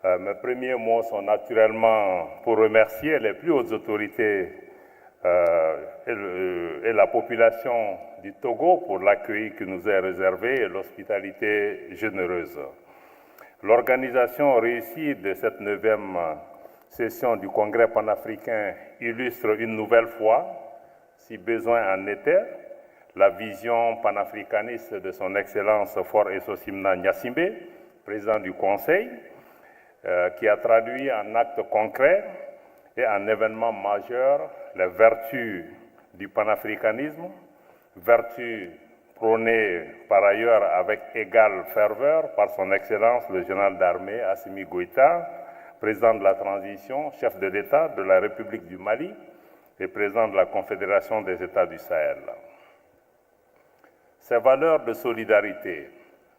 Mes premiers mots sont naturellement pour remercier les plus hautes autorités et la population du Togo pour l'accueil qui nous est réservé et l'hospitalité généreuse. L'organisation réussie de cette 9e session du Congrès panafricain illustre une nouvelle fois, si besoin en était, la vision panafricaniste de son Excellence Faure Essosimna Gnassingbé, président du Conseil, qui a traduit en actes concrets et en événements majeurs les vertus du panafricanisme, vertus prônées par ailleurs avec égale ferveur par son Excellence le général d'armée Assimi Goïta, président de la transition, chef de l'État de la République du Mali et président de la Confédération des États du Sahel. Ces valeurs de solidarité,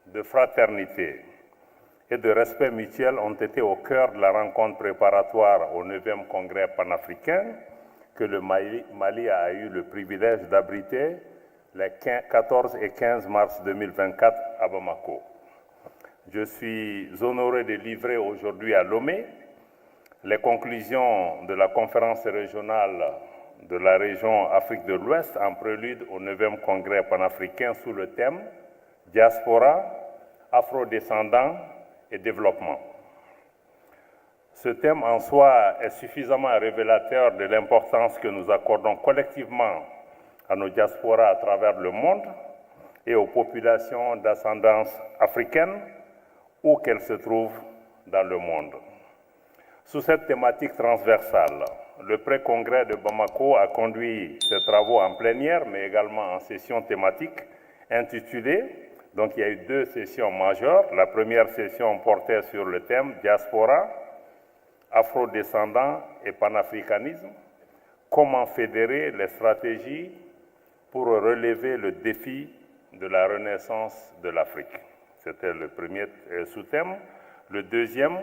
de fraternité et de respect mutuel ont été au cœur de la rencontre préparatoire au 9e Congrès panafricain que le Mali a eu le privilège d'abriter les 14 et 15 mars 2024 à Bamako. Je suis honoré de livrer aujourd'hui à Lomé les conclusions de la conférence régionale de la région Afrique de l'Ouest en prélude au 9e Congrès panafricain sous le thème « Diaspora, afrodescendants et développement ». Ce thème en soi est suffisamment révélateur de l'importance que nous accordons collectivement à nos diasporas à travers le monde et aux populations d'ascendance africaine où qu'elles se trouvent dans le monde. Sous cette thématique transversale, le pré-congrès de Bamako a conduit ses travaux en plénière, mais également en session thématique intitulée. Donc il y a eu 2 sessions majeures. La première session portait sur le thème Diaspora, afrodescendants et panafricanisme. Comment fédérer les stratégies pour relever le défi de la renaissance de l'Afrique. C'était le premier sous-thème. Le deuxième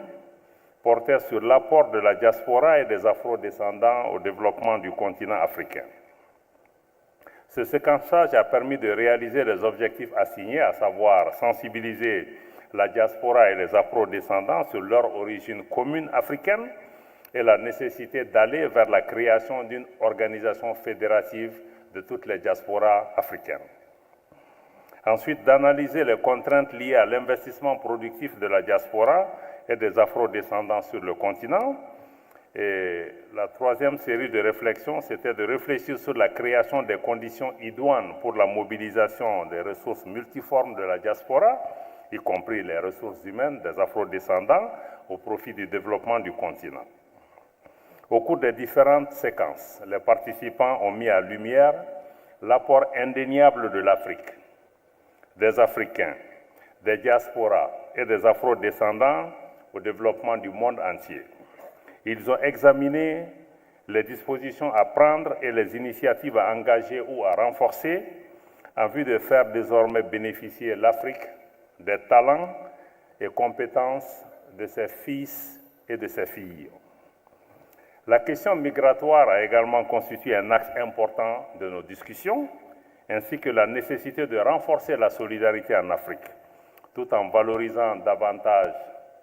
portait sur l'apport de la diaspora et des afrodescendants au développement du continent africain. Ce séquençage a permis de réaliser les objectifs assignés, à savoir sensibiliser la diaspora et les afrodescendants sur leur origine commune africaine et la nécessité d'aller vers la création d'une organisation fédérative de toutes les diasporas africaines. Ensuite, d'analyser les contraintes liées à l'investissement productif de la diaspora et des afrodescendants sur le continent. Et la troisième série de réflexions, c'était de réfléchir sur la création des conditions idoines pour la mobilisation des ressources multiformes de la diaspora, y compris les ressources humaines des afrodescendants, au profit du développement du continent. Au cours des différentes séquences, les participants ont mis en lumière l'apport indéniable de l'Afrique, des Africains, des diasporas et des afrodescendants au développement du monde entier. Ils ont examiné les dispositions à prendre et les initiatives à engager ou à renforcer en vue de faire désormais bénéficier l'Afrique des talents et compétences de ses fils et de ses filles. La question migratoire a également constitué un axe important de nos discussions, ainsi que la nécessité de renforcer la solidarité en Afrique, tout en valorisant davantage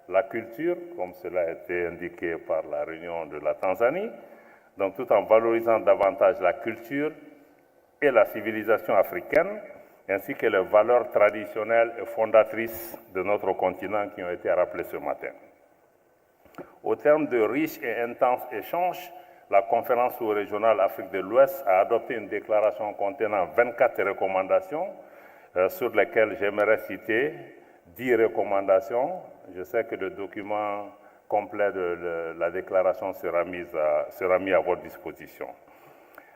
la culture, comme cela a été indiqué par la réunion de la Tanzanie, donc tout en valorisant davantage la culture et la civilisation africaine, ainsi que les valeurs traditionnelles et fondatrices de notre continent qui ont été rappelées ce matin. Au terme de riches et intenses échanges, la conférence sous-régionale Afrique de l'Ouest a adopté une déclaration contenant 24 recommandations sur lesquelles j'aimerais citer 10 recommandations. Je sais que le document complet de la déclaration sera mis à votre disposition.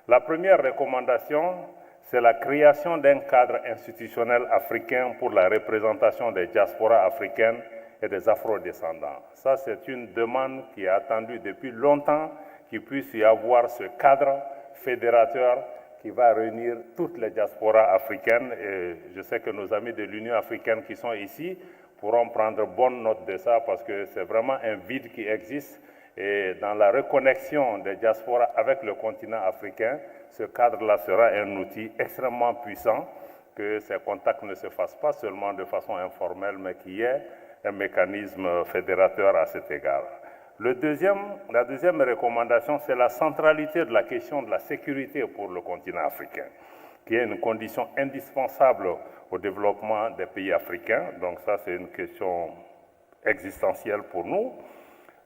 La première recommandation, c'est la création d'un cadre institutionnel africain pour la représentation des diasporas africaines et des afrodescendants. Ça, c'est une demande qui est attendue depuis longtemps, qu'il puisse y avoir ce cadre fédérateur qui va réunir toutes les diasporas africaines. Et je sais que nos amis de l'Union africaine qui sont ici pourront prendre bonne note de ça parce que c'est vraiment un vide qui existe. Et dans la reconnexion des diasporas avec le continent africain, ce cadre-là sera un outil extrêmement puissant, que ces contacts ne se fassent pas seulement de façon informelle, mais qu'il y ait un mécanisme fédérateur à cet égard. La deuxième recommandation, c'est la centralité de la question de la sécurité pour le continent africain, qui est une condition indispensable au développement des pays africains. Donc ça, c'est une question existentielle pour nous.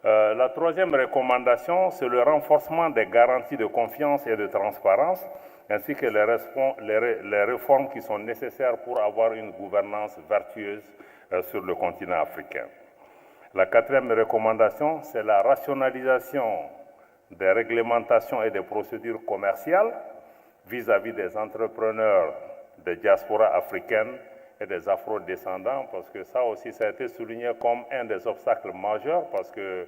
La troisième recommandation, c'est le renforcement des garanties de confiance et de transparence, ainsi que les réformes qui sont nécessaires pour avoir une gouvernance vertueuse sur le continent africain. La quatrième recommandation, c'est la rationalisation des réglementations et des procédures commerciales vis-à-vis des entrepreneurs des diasporas africaines et des afro-descendants, parce que ça aussi, ça a été souligné comme un des obstacles majeurs, parce que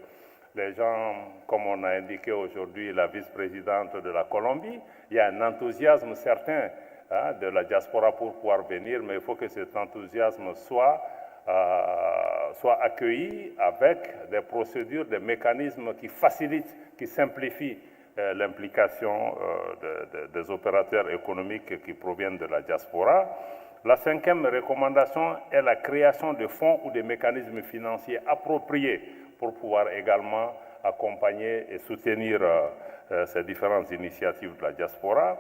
les gens, comme on a indiqué aujourd'hui, la vice-présidente de la Colombie, il y a un enthousiasme certain de la diaspora pour pouvoir venir, mais il faut que cet enthousiasme soit accueilli avec des procédures, des mécanismes qui facilitent, qui simplifient l'implication des opérateurs économiques qui proviennent de la diaspora. La cinquième recommandation est la création de fonds ou de mécanismes financiers appropriés pour pouvoir également accompagner et soutenir ces différentes initiatives de la diaspora.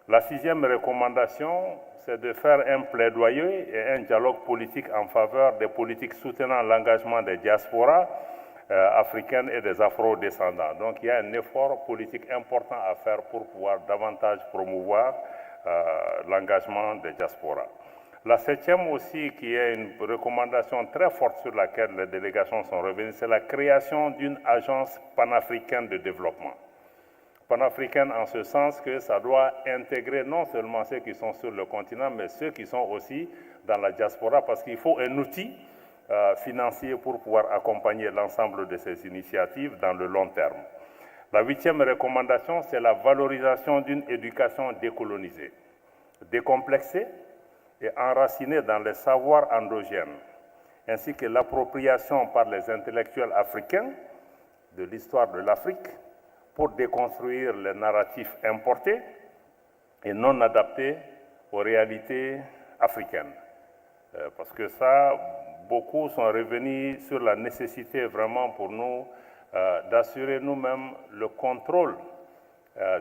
La sixième recommandation, c'est de faire un plaidoyer et un dialogue politique en faveur des politiques soutenant l'engagement des diasporas africaines et des afro-descendants. Donc il y a un effort politique important à faire pour pouvoir davantage promouvoir l'engagement des diasporas. La septième aussi, qui est une recommandation très forte sur laquelle les délégations sont revenues, c'est la création d'une agence panafricaine de développement. Panafricaine en ce sens que ça doit intégrer non seulement ceux qui sont sur le continent, mais ceux qui sont aussi dans la diaspora, parce qu'il faut un outil financier pour pouvoir accompagner l'ensemble de ces initiatives dans le long terme. La huitième recommandation, c'est la valorisation d'une éducation décolonisée, décomplexée et enracinée dans les savoirs endogènes, ainsi que l'appropriation par les intellectuels africains de l'histoire de l'Afrique pour déconstruire les narratifs importés et non adaptés aux réalités africaines. Parce que ça, beaucoup sont revenus sur la nécessité vraiment pour nous d'assurer nous-mêmes le contrôle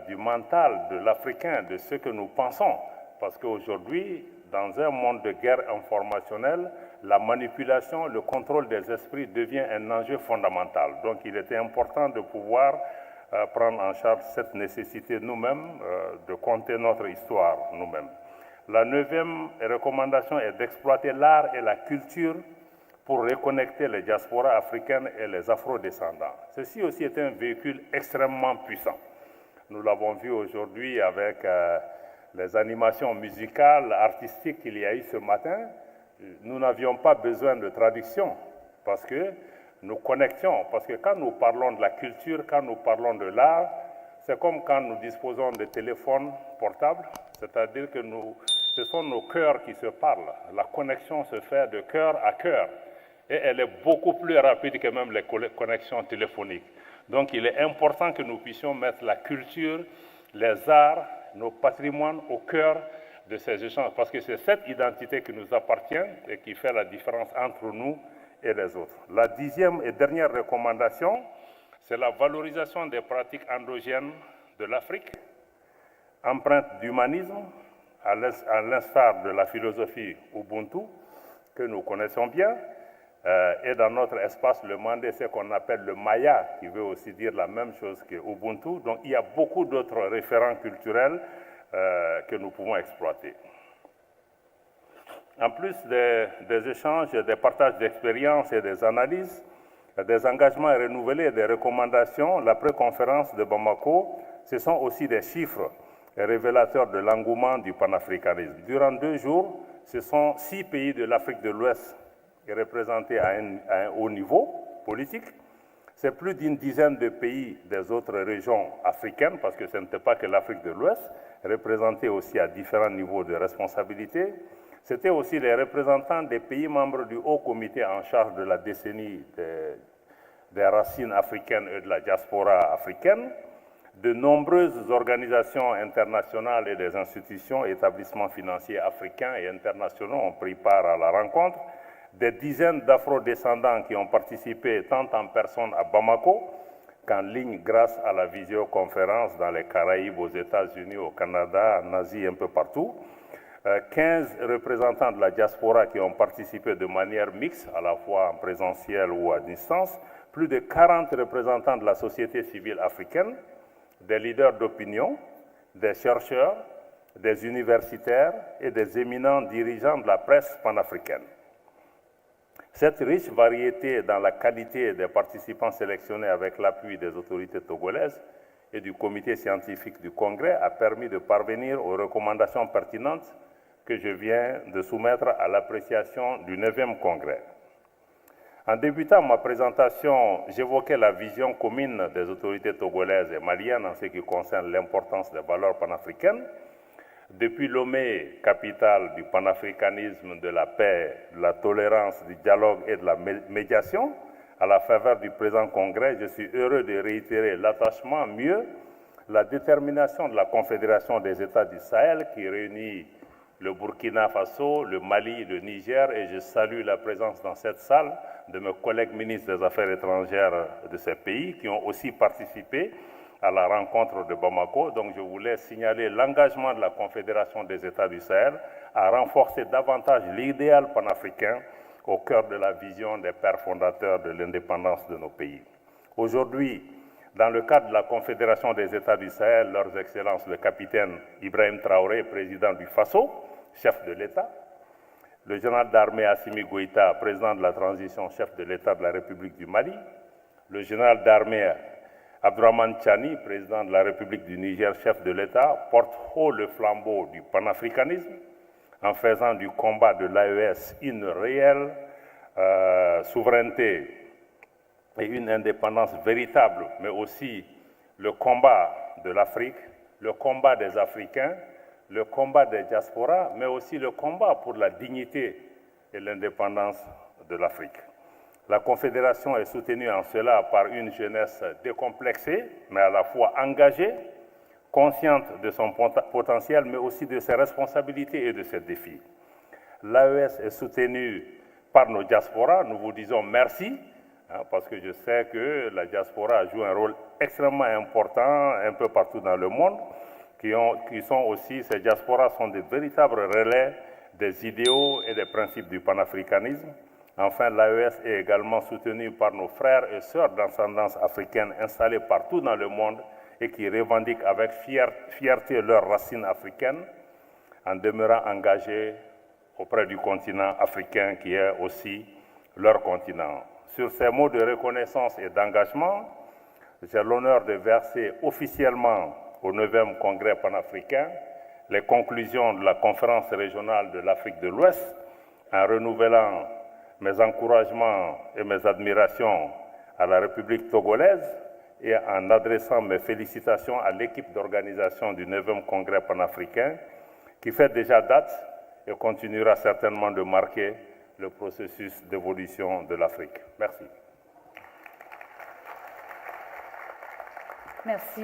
du mental de l'Africain, de ce que nous pensons. Parce qu'aujourd'hui, dans un monde de guerre informationnelle, la manipulation, le contrôle des esprits devient un enjeu fondamental. Donc il était important de pouvoir prendre en charge cette nécessité nous-mêmes, de compter notre histoire nous-mêmes. La neuvième recommandation est d'exploiter l'art et la culture pour reconnecter les diasporas africaines et les afro-descendants. Ceci aussi est un véhicule extrêmement puissant. Nous l'avons vu aujourd'hui avec les animations musicales, artistiques qu'il y a eu ce matin. Nous n'avions pas besoin de traduction parce que nous connections. Parce que quand nous parlons de la culture, quand nous parlons de l'art, c'est comme quand nous disposons de téléphones portables, c'est-à-dire que ce sont nos cœurs qui se parlent. La connexion se fait de cœur à cœur. Et elle est beaucoup plus rapide que même les connexions téléphoniques. Donc il est important que nous puissions mettre la culture, les arts, nos patrimoines au cœur de ces échanges, parce que c'est cette identité qui nous appartient et qui fait la différence entre nous et les autres. La dixième et dernière recommandation, c'est la valorisation des pratiques endogènes de l'Afrique, empreintes d'humanisme, à l'instar de la philosophie Ubuntu, que nous connaissons bien, et dans notre espace, le Mandé, c'est qu'on appelle le Maya, qui veut aussi dire la même chose que Ubuntu. Donc il y a beaucoup d'autres référents culturels que nous pouvons exploiter. En plus des échanges, des partages d'expériences et des analyses, des engagements renouvelés et des recommandations, la pré-conférence de Bamako, ce sont aussi des chiffres révélateurs de l'engouement du panafricanisme. Durant 2 jours, ce sont 6 pays de l'Afrique de l'Ouest représentés à un haut niveau politique. C'est plus d'une dizaine de pays des autres régions africaines, parce que ce n'était pas que l'Afrique de l'Ouest, représentés aussi à différents niveaux de responsabilité. C'était aussi les représentants des pays membres du Haut Comité en charge de la décennie des racines africaines et de la diaspora africaine. De nombreuses organisations internationales et des institutions et établissements financiers africains et internationaux ont pris part à la rencontre. des dizaines d'afro-descendants qui ont participé tant en personne à Bamako qu'en ligne grâce à la visioconférence dans les Caraïbes, aux États-Unis, au Canada, en Asie, un peu partout. 15 représentants de la diaspora qui ont participé de manière mixte, à la fois en présentiel ou à distance. Plus de 40 représentants de la société civile africaine, des leaders d'opinion, des chercheurs, des universitaires et des éminents dirigeants de la presse panafricaine. Cette riche variété dans la qualité des participants sélectionnés avec l'appui des autorités togolaises et du comité scientifique du Congrès a permis de parvenir aux recommandations pertinentes que je viens de soumettre à l'appréciation du 9e Congrès. En débutant ma présentation, j'évoquais la vision commune des autorités togolaises et maliennes en ce qui concerne l'importance des valeurs panafricaines. Depuis Lomé, capitale du panafricanisme, de la paix, de la tolérance, du dialogue et de la médiation, à la faveur du présent congrès, je suis heureux de réitérer l'attachement, mieux, la détermination de la Confédération des États du Sahel qui réunit le Burkina Faso, le Mali, le Niger, et je salue la présence dans cette salle de mes collègues ministres des Affaires étrangères de ces pays qui ont aussi participé à la rencontre de Bamako. Donc je voulais signaler l'engagement de la Confédération des États du Sahel à renforcer davantage l'idéal panafricain au cœur de la vision des pères fondateurs de l'indépendance de nos pays. Aujourd'hui, dans le cadre de la Confédération des États du Sahel, leurs excellences le capitaine Ibrahim Traoré, président du Faso, chef de l'État, le général d'armée Assimi Goïta, président de la transition, chef de l'État de la République du Mali, le général d'armée Abdourahmane Tchani, président de la République du Niger, chef de l'État, porte haut le flambeau du panafricanisme en faisant du combat de l'AES une réelle souveraineté et une indépendance véritable, mais aussi le combat de l'Afrique, le combat des Africains, le combat des diasporas, mais aussi le combat pour la dignité et l'indépendance de l'Afrique. La Confédération est soutenue en cela par une jeunesse décomplexée, mais à la fois engagée, consciente de son potentiel, mais aussi de ses responsabilités et de ses défis. L'AES est soutenue par nos diasporas. Nous vous disons merci, parce que je sais que la diaspora joue un rôle extrêmement important un peu partout dans le monde, ces diasporas sont de véritables relais des idéaux et des principes du panafricanisme. Enfin, l'AES est également soutenue par nos frères et sœurs d'ascendance africaine installés partout dans le monde et qui revendiquent avec fierté leurs racines africaines en demeurant engagés auprès du continent africain qui est aussi leur continent. Sur ces mots de reconnaissance et d'engagement, j'ai l'honneur de verser officiellement au 9e Congrès panafricain les conclusions de la conférence régionale de l'Afrique de l'Ouest en renouvelant mes encouragements et mes admirations à la République togolaise et en adressant mes félicitations à l'équipe d'organisation du 9e Congrès panafricain qui fait déjà date et continuera certainement de marquer le processus d'évolution de l'Afrique. Merci. Merci.